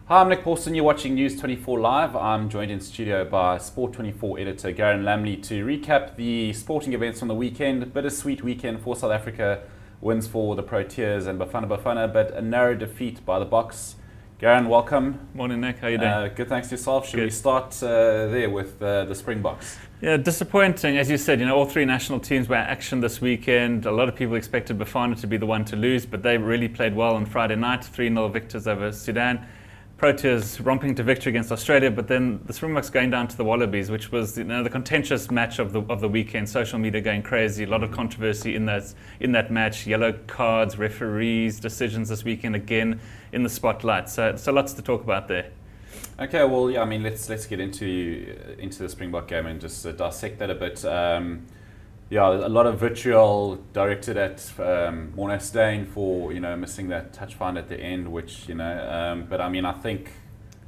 Hi, I'm Nick Paulson. You're watching News 24 Live. I'm joined in studio by Sport 24 editor Garen Lamley to recap the sporting events from the weekend. Bittersweet weekend for South Africa. Wins for the Proteas and Bafana Bafana, but a narrow defeat by the Boks. Garen, welcome. Morning, Nick. How you doing? Good, thanks to yourself. Should we start there with the Springboks? Yeah, disappointing. As you said, all three national teams were in action this weekend. A lot of people expected Bafana to be the one to lose, but they really played well on Friday night. 3-0 victors over Sudan. Proteas romping to victory against Australia, but then the Springboks going down to the Wallabies, which was the contentious match of the weekend. Social media going crazy, a lot of controversy in that match. Yellow cards, referees, decisions this weekend again in the spotlight. So lots to talk about there. Okay, well, yeah, I mean, let's get into the Springbok game and just dissect that a bit. Yeah, a lot of vitriol directed at Morné Steyn for missing that touch find at the end, which but I mean, I think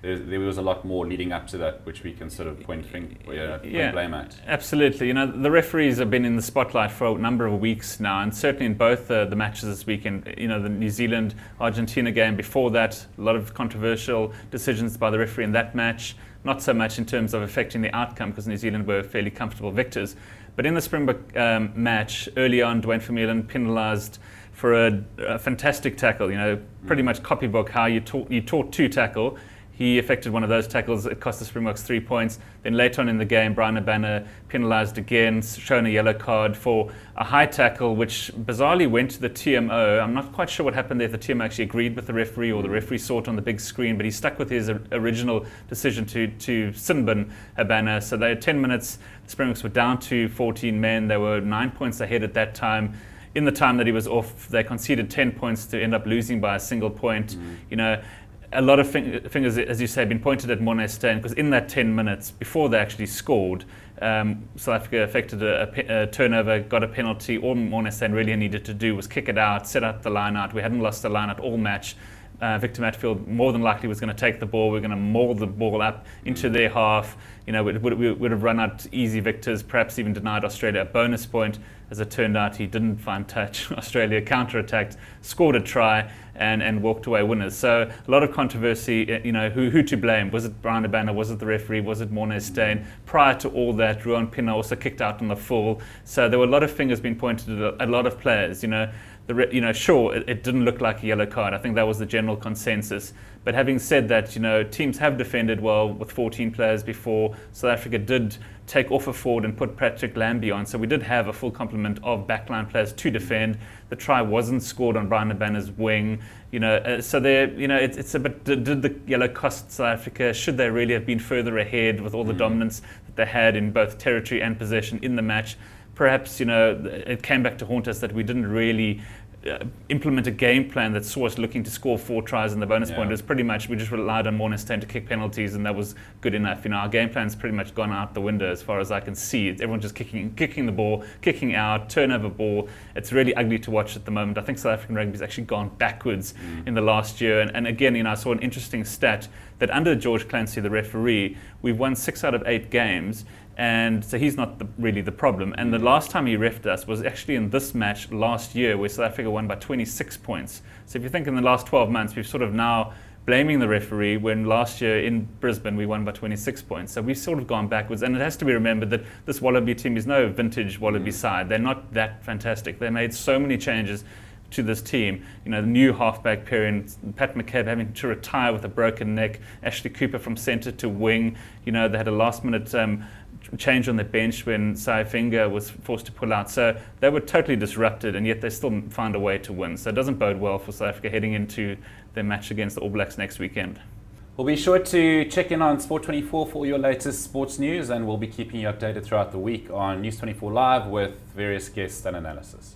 there was a lot more leading up to that, which we can sort of point blame at. Absolutely. The referees have been in the spotlight for a number of weeks now, and certainly in both the matches this weekend. The New Zealand-Argentina game before that, a lot of controversial decisions by the referee in that match. Not so much in terms of affecting the outcome, because New Zealand were fairly comfortable victors. But in the Springbok match, early on, Dwayne Vermeulen penalised for a fantastic tackle. Pretty much copybook how you taught to tackle. He effected one of those tackles. It cost the Springboks 3 points. Then later on in the game, Brian Habana penalised again, shown a yellow card for a high tackle, which bizarrely went to the TMO. I'm not quite sure what happened there, if the TMO actually agreed with the referee or the referee saw it on the big screen, but he stuck with his original decision to sin bin Habana. So they had 10 minutes. The Springboks were down to 14 men. They were 9 points ahead at that time. In the time that he was off, they conceded 10 points to end up losing by a single point. A lot of fingers, as you say, have been pointed at Morné Steyn, because in that 10 minutes before they actually scored, South Africa affected a turnover, got a penalty. All Morné Steyn really needed to do was kick it out, set up the line out. We hadn't lost the line out all match. Victor Matfield more than likely was going to take the ball. We're going to maul the ball up into their half. We would have run out easy victors, perhaps even denied Australia a bonus point. As it turned out, he didn't find touch. Australia counter-attacked, scored a try, and walked away winners. So a lot of controversy, who to blame? Was it Brian Habana? Was it the referee? Was it Morné Steyn? Prior to all that, Ruan Pienaar also kicked out on the full. So there were a lot of fingers being pointed at a lot of players. Sure, it didn't look like a yellow card. I think that was the general consensus. But having said that, teams have defended well with 14 players before. South Africa did take off a forward and put Patrick Lambie on. So we did have a full complement of backline players to defend. The try wasn't scored on Brian Habana's wing. So there, it's a bit. Did the yellow cost South Africa? Should they really have been further ahead with all the dominance that they had in both territory and possession in the match? Perhaps, it came back to haunt us that we didn't really implement a game plan that saw us looking to score 4 tries in the bonus point. It was pretty much, we just relied on Morné Steyn to kick penalties, and that was good enough. Our game plan's pretty much gone out the window as far as I can see. Everyone just kicking the ball, kicking out, turnover ball. It's really ugly to watch at the moment. I think South African rugby's actually gone backwards in the last year. And again, I saw an interesting stat that under George Clancy, the referee, we've won 6 out of 8 games. And so he's not really the problem. And the last time he refed us was actually in this match last year, where South Africa won by 26 points. So if you think in the last 12 months, we've sort of now blaming the referee, when last year in Brisbane we won by 26 points. So we've sort of gone backwards. And it has to be remembered that this Wallaby team is no vintage Wallaby side. They're not that fantastic. They made so many changes to this team. The new halfback pairing, Pat McCabe having to retire with a broken neck, Ashley Cooper from centre to wing. They had a last minute change on the bench when Saifinga was forced to pull out. So they were totally disrupted, and yet they still found a way to win. So it doesn't bode well for South Africa heading into their match against the All Blacks next weekend. We'll be sure to check in on Sport 24 for all your latest sports news, and we'll be keeping you updated throughout the week on News 24 Live with various guests and analysis.